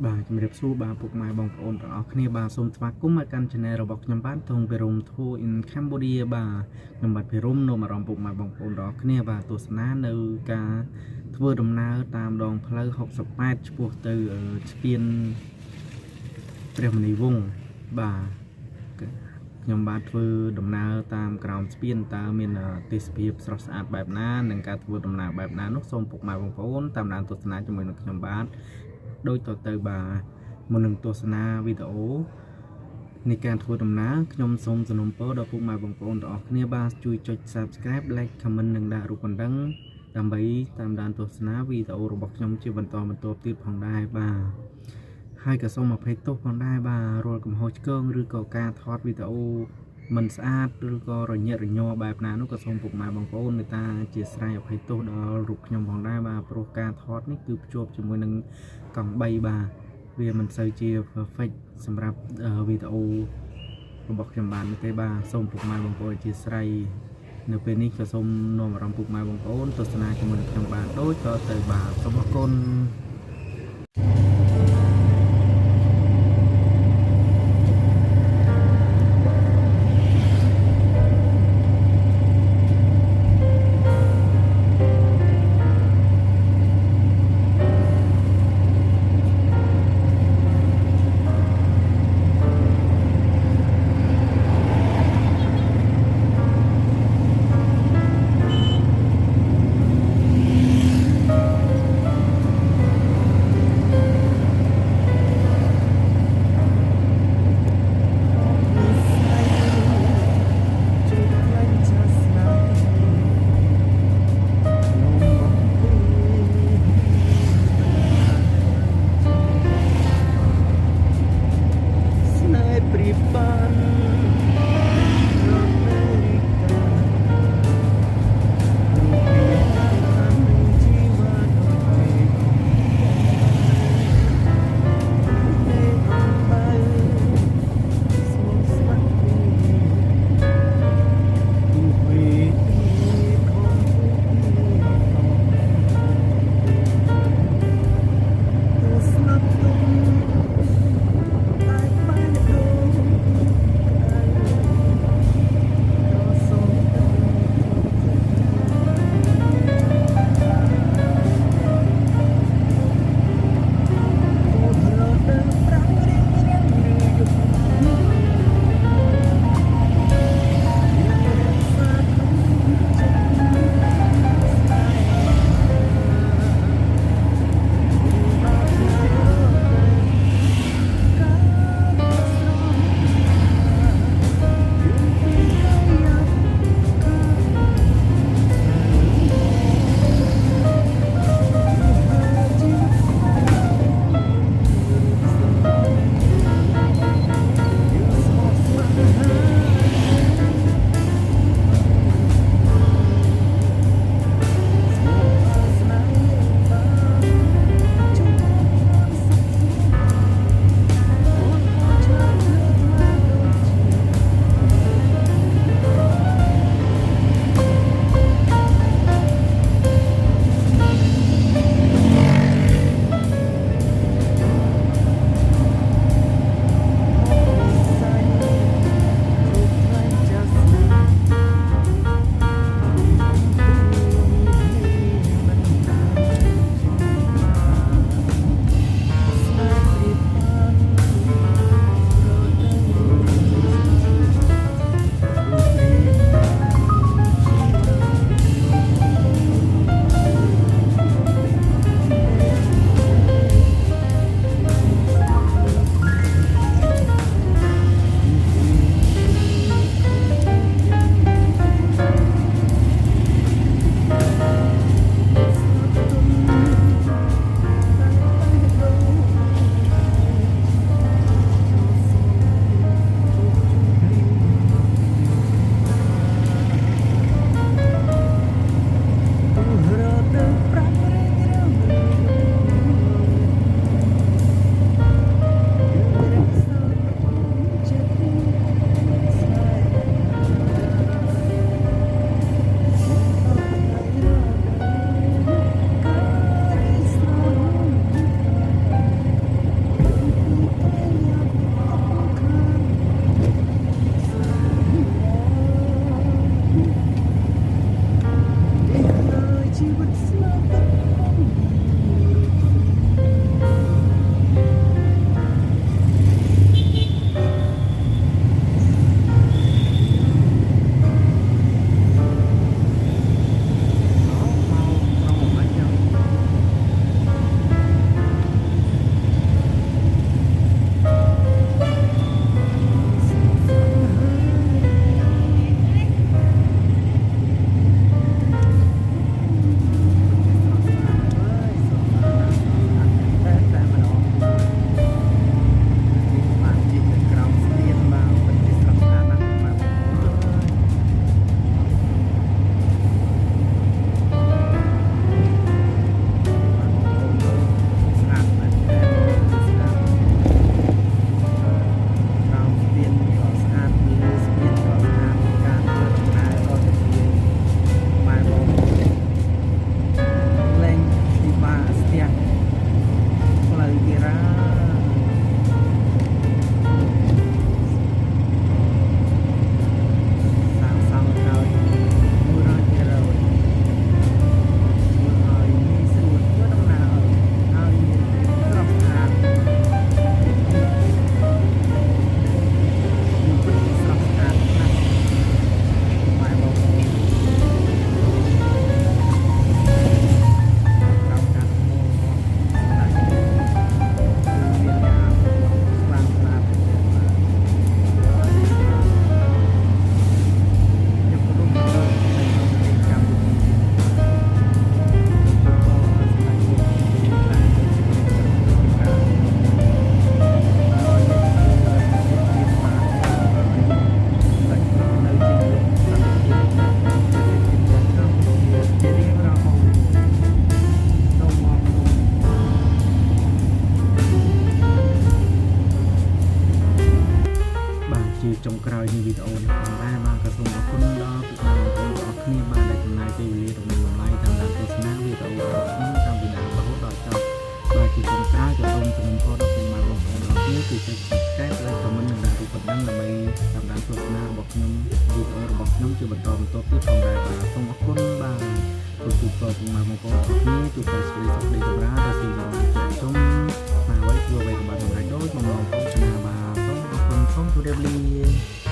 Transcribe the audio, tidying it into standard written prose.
បាទជំរាបសួរបាទពុកម៉ែបងប្អូនទាំងអស់គ្នាបាទសូមស្វាគមន៍មកកាន់ Channel របស់ខ្ញុំបាទធំពិរម Tour in Cambodia បាទខ្ញុំបាទពិរមនាំអារម្មណ៍ពុកម៉ែបងប្អូនទាំងអស់គ្នាបាទទស្សនានៅការធ្វើដំណើរតាមដងផ្លូវ60ម៉ែត្រឆ្ពោះទៅស្ពានព្រះមុនីវង្សបាទខ្ញុំបាទធ្វើដំណើរតាមក្រោមស្ពានតើមានទេសភាពស្រស់ស្អាតបែបណានិងការធ្វើដំណើរបែបណានោះសូមពុកម៉ែបងប្អូនតាមដានទស្សនាជាមួយនឹងខ្ញុំបាទដូចតទៅបាទមុននឹងទស្សនាវីដេអូនៃការធ្វើដំណើរខ្ញុំសូមសំណូមពរដល់ពុកម៉ែបងប្អូនទាំងអស់គ្នាបាទជួយចុច Subscribe Like Comment និងដាក់រូបកណ្ដឹងដើម្បីតាមដានទស្សនាវីដេអូរបស់ខ្ញុំជាបន្តបន្ទាប់ទៀតផងដែរបាទហើយក៏សូមអភ័យទោសផងដែរបាទរាល់កំហុសឆ្គងឬក៏ការថតវីដេអូមិនស្អាតឬក៏រញ៉េរញ័របែបណានោះក៏សូមពុកម៉ែបងប្អូនមេត្តាអធិស្ឋានអភ័យទោសដល់រូបខ្ញុំផងដែរបាទព្រោះការថតនេះគឺភ្ជាប់ជាមួយនឹងកង់3បាទវាមិនសូវជា perfect សម្រាប់វីដេអូរបស់ខ្ញុំបានទេបាទសូមពុកម៉ែបងប្អូនអធិស្ឋាននៅពេលនេះក៏សូមនាំអារម្មណ៍ពុកម៉ែបងប្អូនទស្សនាជាមួយនឹងខ្ញុំបាទដូចតទៅបាទសូមអរគុណ បន្តទៀតផងដែរបាទសូមអរគុណបាទជួបពុកម៉ែបងប្អូនគ្នាជួបតែសេចក្តីសុខសេចក្តីចម្រើនរស៊ីរំជុំមកអ្វីធ្វើអ្វីក៏បានសម្រេចដោយបំណងប្រាថ្នាបាទសូមអរគុណសូមជម្រាបលា